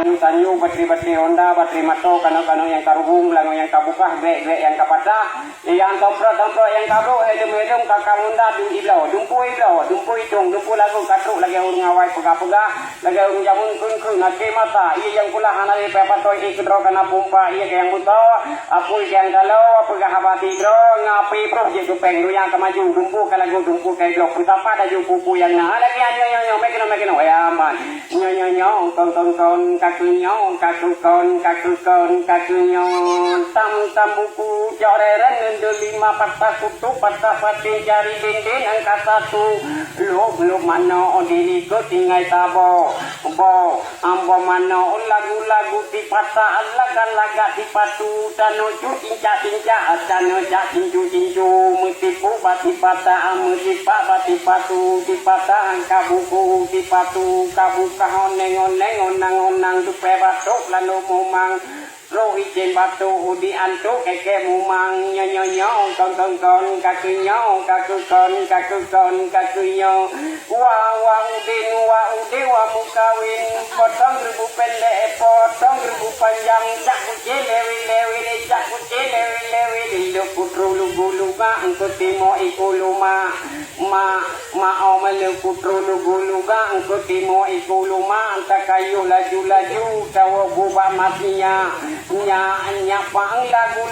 Tanyu bateri Honda, bateri Mato, kano yang karuhung, lango yang kabukah, brek yang kapata, yang tompro yang kabro, hedum kakak Honda di iblau, dumpu itong, dumpu lagu katruk lagi urung awai pega, lagi urung jamun kun nake mata, iya yang pula hanari pepato ikudro kana pumpa, iya yang buto, apu yang galau, pega habati dro, ngapi pro je kupeng yang kemaju dumpu kalagu dumpu kayak blok betapa ada pupu yang nah lagi nyo mekino ya aman nyo kon kakunyo tam buku joreren nendo 5 patah kutu patah pati jari dinding angka 1 lu mano diri ko tinggal tabo ambo mano lagu di patah laga di patu tano cinca tano cincu mutipu bati patah mutipa bati patu di patah angka buku di patu kabuka oneng dupe batuk lalu mumang rohi jen batu udi antuk keke mumang nyo kon kakunyo wa ude wa mukawin potong ribu pendek potong ribu panjang cak kuce lewi lu putru lu guluga engko timo iku luma ma omel putru lu guluga engko timo iku luma anta kayu laju tawa buba matinya nya pang lagu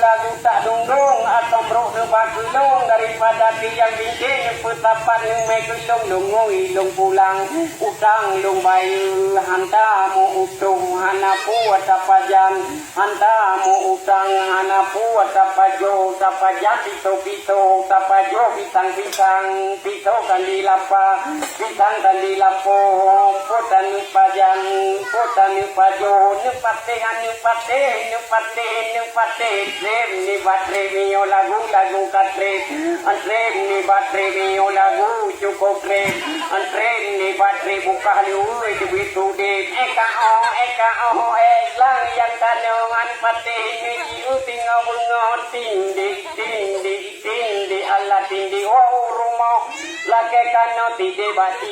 tak dungdung atau bro bakulung daripada tiang bincang petapan mekulung lung pulang utang lung bayu hantamu utung hanapu atapajan hantamu utang hanapu atapajo tapajan pito tapajo pisang pito kandilapa pisang kandilapo potan pajan potan pajo nupate ni batre mio lagu katre antre ni batre mio lagu cukup kre antre ni batre buka lu itu bitu de eka o lang yang tanongan pate ni jiu tinggal bungon tindi Allah tindi rumah lake kano tide batika